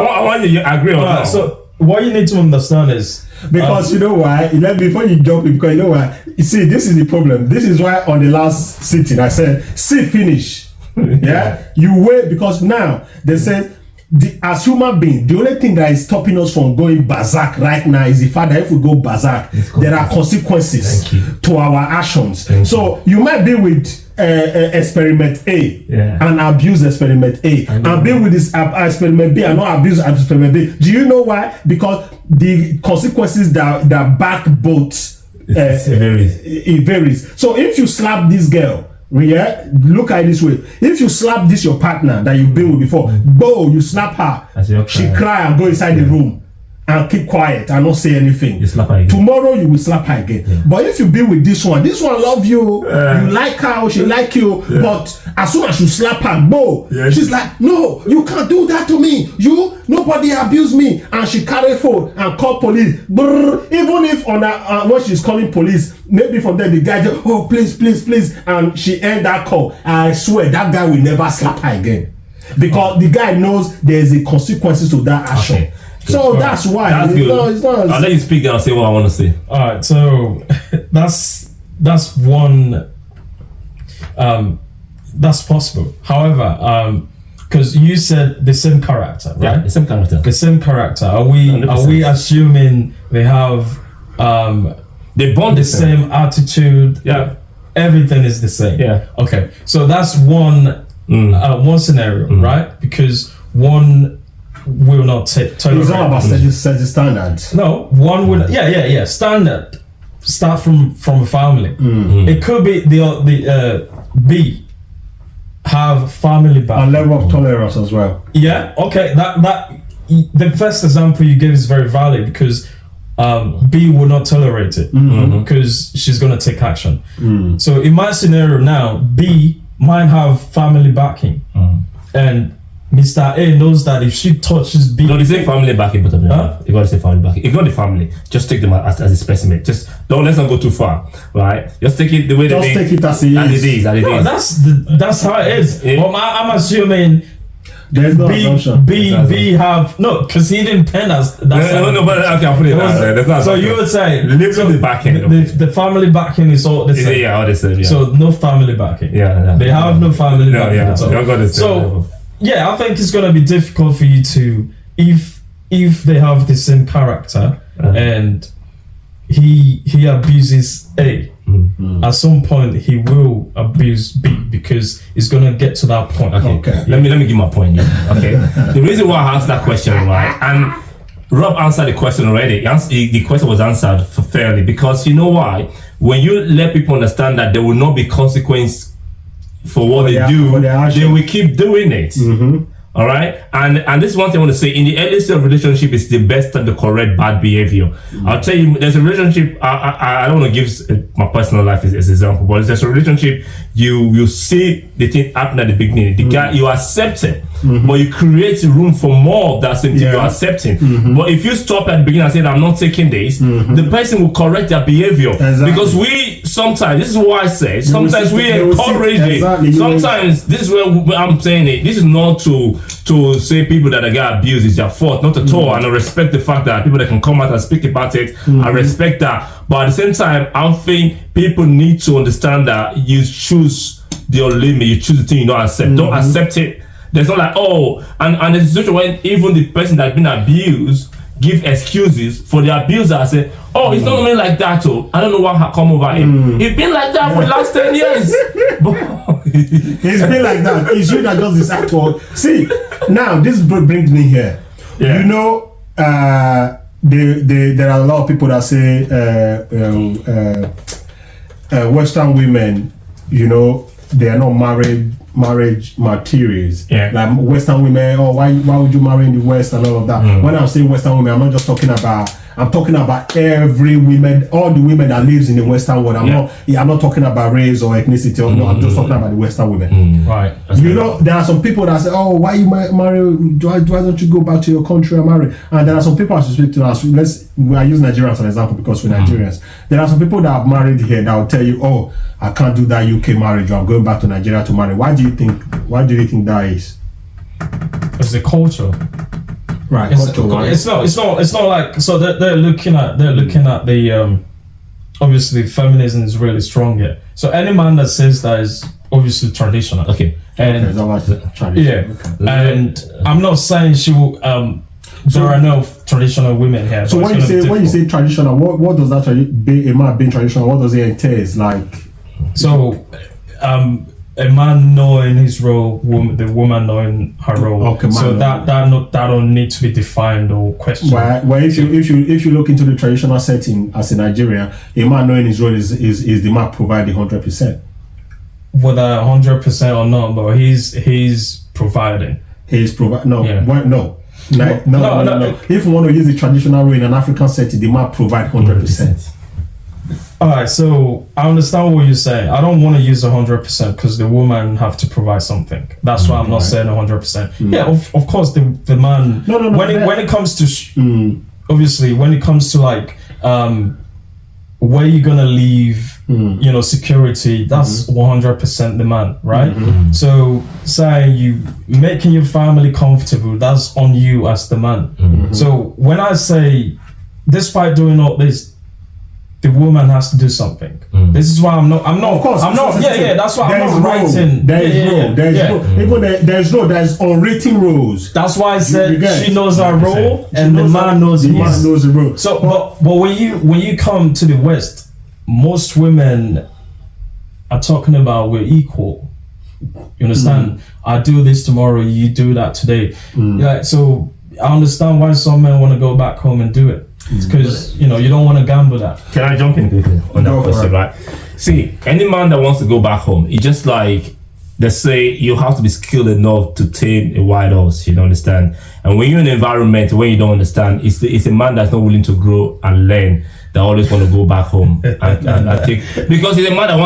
I want you to agree on that. So what you need to understand is because you know why. Before you jump in, because you know why. You see, this is the problem. This is why on the last sitting I said, see finish. Yeah, you wait because now they said. As human beings, the only thing that is stopping us from going berserk right now is the fact that if we go berserk, there are consequences to our actions. So you might be with experiment A and abuse experiment A, and be with this experiment B and not abuse experiment B. Do you know why? Because the consequences that back both it varies. So if you slap this girl. Yeah, look at it this way. If you slap this your partner that you've been with before, you slap her, she cry and go inside the room and keep quiet and not say anything. You slap her again. Tomorrow you will slap her again. But if you be with this one love you, you like her, she like you, but as soon as you slap her, she's like, no, you can't do that to me. Nobody abuse me, and she carry phone and call police. Even if on her, when she's calling police, maybe from there the guy just, oh please, and she end that call. I swear that guy will never slap her again because the guy knows there's a consequences to that action. Okay. So that's why. That's good. It's not, I'll let you speak and I'll say what I want to say. All right, so that's one. That's possible. However, because you said the same character, right? Yeah, the same character. The same character. Are we assuming they have they bond the same attitude? Yeah. Everything is the same. Yeah. Okay. So that's one scenario, right? Because one will not tolerate. It's all about set the standards. No, one will. Yeah. Standard. Start from a family. It could be the B have family back and level of tolerance as well. Yeah. Okay. That the first example you gave is very valid because B will not tolerate it because she's gonna take action. So in my scenario now, B might have family backing, and Mr. A knows that if she touches B, no, they say family backing, but you gotta say family backing. If not the family, just take them as a specimen. Just let's not go too far, right? Just take it the way they take it as it is. No, that's how it is. Well, I'm assuming. There's no assumption. B have no, because he didn't pen us. No, but okay, I'll put it that. So you would say the backing. The family backing is all the same. Yeah, all the same. Yeah. So no family backing. Yeah. They have no family backing at all. Got the same so yeah, I think it's gonna be difficult for you to if they have the same character and he abuses A. At some point he will abuse B because it's gonna get to that point. Okay. Let me give my point. Okay. The reason why I asked that question, right, and Rob answered the question already. The question was answered fairly because you know why? When you let people understand that there will not be consequence for what they do, they will keep doing it. All right, and this is one thing I want to say. In the early stage of relationship, is the best time to correct bad behavior. I'll tell you, there's a relationship. I don't want to give my personal life as an example, but there's a relationship. You see the thing happen at the beginning. The guy you accept it, but you create room for more of that same thing you're accepting. But if you stop at the beginning and say, "I'm not taking this," the person will correct their behavior because we sometimes. This is what I say. Sometimes we encourage it. Sometimes this is where I'm saying it. This is not to say people that get abused is their fault, not at all. And I respect the fact that people that can come out and speak about it, I respect that. But at the same time, I think people need to understand that you choose your limit, you choose the thing you don't accept. Don't accept it. There's not like, and there's a situation when even the person that's been abused give excuses for the abuser and say, it's not normally like that, I don't know what had come over him. It's been like that for the last 10 years. It's been like that. It's you that does this act. See, now this brings me here. You know, there are a lot of people that say Western women, you know, they are not marriage materials. Like Western women, why would you marry in the West and all of that? When I'm saying Western women, I'm not just talking about, I'm talking about every women, all the women that lives in the Western world. I'm not talking about race or ethnicity. No, I'm just talking about the Western women. Right. You know, there are some people that say, why you marry? Why don't you go back to your country and marry? And there are some people I should speak to. I use Nigeria as an example because we're Nigerians. There are some people that have married here that will tell you, I can't do that UK marriage, or I'm going back to Nigeria to marry. Why do you think that is? It's the culture. Right. It's, Culture-wise. it's not like, so they're looking at the obviously feminism is really strong here. So any man that says that is obviously traditional. Okay. And Is that what the tradition? yeah, and I'm not saying she will. There are no traditional women here. So but when it's you gonna be say difficult. traditional, what does that be a man being traditional? What does it entail? Like, So, a man knowing his role, the woman knowing her role. Okay, so man. that don't need to be defined or questioned. well, if you look into the traditional setting as in Nigeria, a man knowing his role is the man providing 100%. Whether 100% or not, but he's providing. He's provide no, Yeah. no. No. If you want to use the traditional role in an African setting, the man provide 100%. All right, so I understand what you're saying. I don't want to use 100% because the woman have to provide something. That's why I'm not saying 100%. Yeah, of course the man. No. When it comes to obviously when it comes to like where you're gonna leave, security. That's 100% the man, right? So saying you making your family comfortable, that's on you as the man. So when I say, despite doing all this, the woman has to do something. This is why I'm not. Of course, That's why I'm not writing. There's unwritten rules. That's why I said get she knows her role She and the man knows the his. man knows the role. So, but when you come to the West, most women are talking about we're equal. You understand? I do this tomorrow, you do that today. Yeah. So I understand why some men want to go back home and do it. It's because you don't want to gamble that. Can I jump in quickly on that Go for question, it. right? See, any man that wants to go back home, it's just like they say you have to be skilled enough to tame a wild horse. You understand? And when you're in an environment when you don't understand, it's a man that's not willing to grow and learn that always want to go back home and take, because it's a man that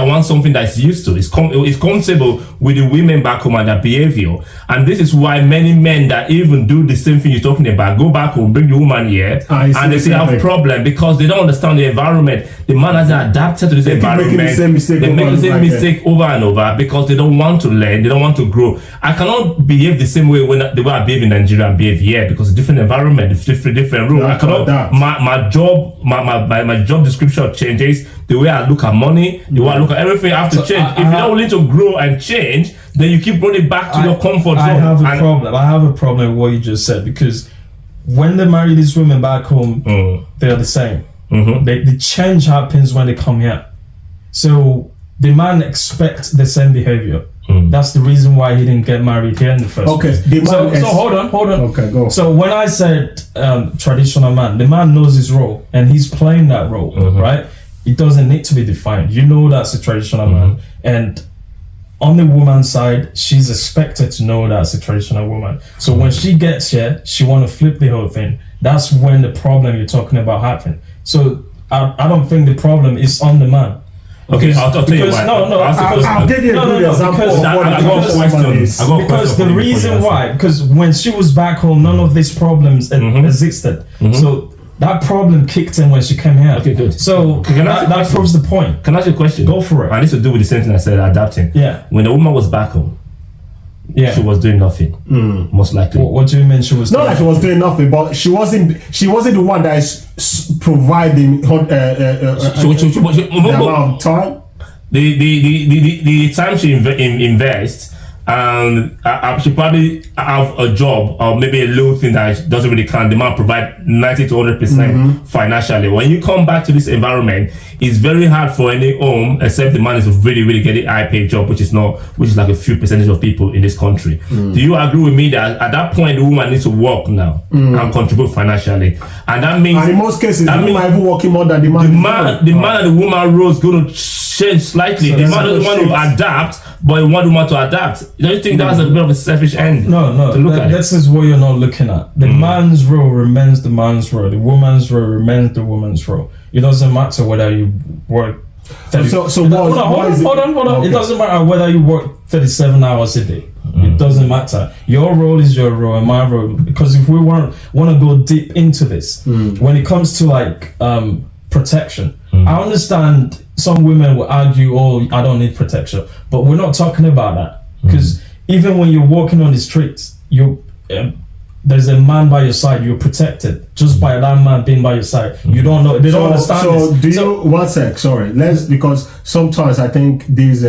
wants something that's used to. It's comfortable with the women back home and their behavior. And this is why many men that even do the same thing you're talking about, go back home, bring the woman here, and they still have a problem because they don't understand the environment. The man hasn't adapted to this environment. Making the same mistake they make the same over and mistake over and over because they don't want to learn, they don't want to grow. I cannot behave the same way the way I behave in Nigeria and behave here because it's a different environment, it's different rule. I cannot. My job description changes. The way I look at money, the way I look at everything, I have to change. If you're not willing to grow and change, then you keep running back to your comfort zone. I have a problem. I have a problem with what you just said because when they marry these women back home, they are the same. The change happens when they come here. So the man expects the same behavior. That's the reason why he didn't get married here in the first place. So hold on. Okay, go. So when I said traditional man, the man knows his role and he's playing that role, right? It doesn't need to be defined. You know that's a traditional man. And on the woman's side, she's expected to know that's a traditional woman. So when she gets here, she want to flip the whole thing. That's when the problem you're talking about happens. So I don't think the problem is on the man. Okay, I'll tell you why. I'll give you a good example of what I got a question. Because the reason why, because when she was back home, none of these problems existed. So that problem kicked in when she came here. Okay, good. So that proves the point. Can I ask you a question? Go for it. And this to do with the same thing I said, adapting. Yeah. When the woman was back home, she was doing nothing. Most likely. What do you mean she was Not like she was doing nothing, but she wasn't the one that is providing the amount of time. The time she invests, and she probably have a job or maybe a little thing that she doesn't really count. The man provide 90 to 100% financially. When you come back to this environment, it's very hard for any home, except the man is really, really getting high paid job, which is like a few percentage of people in this country. Do you agree with me that at that point the woman needs to work now and contribute financially? And that means, and in most cases, the woman even working more than the man. The man and the woman roles going to change slightly. So the man doesn't want to adapt, but he wants the woman to adapt. Don't you think that's a bit of a selfish end? No. To look at this is what you're not looking at. The man's role remains the man's role. The woman's role remains the woman's role. It doesn't matter whether you work. Hold on. Okay. It doesn't matter whether you work 37 hours a day. It doesn't matter. Your role is your role and my role. Because if we want to go deep into this, when it comes to like protection, I understand some women will argue, "Oh, I don't need protection," but we're not talking about that because even when you're walking on the streets, there's a man by your side, you're protected just by that man being by your side. You don't know, they don't understand so this. do you, one sec, sorry, because sometimes I think these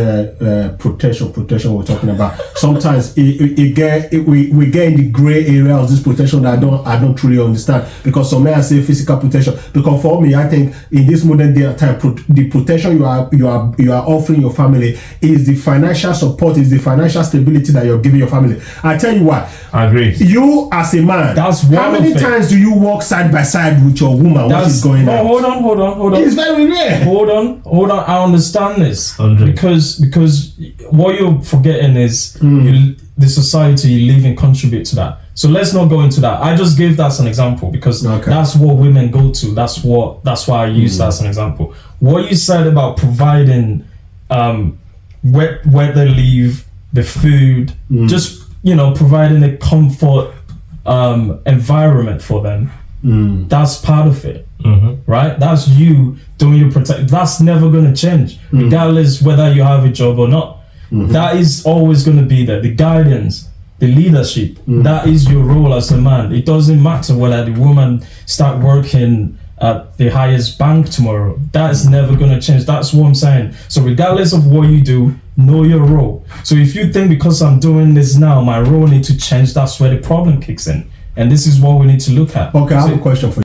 protection we're talking about, sometimes we get in the gray area of this protection that I don't truly understand, because some may say physical protection, because for me, I think in this modern day time, the protection you are offering your family is the financial support, is the financial stability that you're giving your family. I tell you what, I agree. You as a man, that's one how many times do you walk side by side with your woman when she's going out? Hold on. It's very rare. Hold on. I understand this 100. because what you're forgetting is the society you live in contribute to that. So let's not go into that. I just gave that as an example because that's what women go to. That's why I use that as an example. What you said about providing where they live, the food, just providing a comfort environment for them. That's part of it, right? That's you doing your protect. That's never going to change, regardless whether you have a job or not. That is always going to be there. The guidance, the leadership, that is your role as a man. It doesn't matter whether the woman start working at the highest bank tomorrow. That is never going to change. That's what I'm saying. So regardless of what you do, know your role. So if you think because I'm doing this now, my role needs to change, that's where the problem kicks in. And this is what we need to look at. Okay, I have a question for you.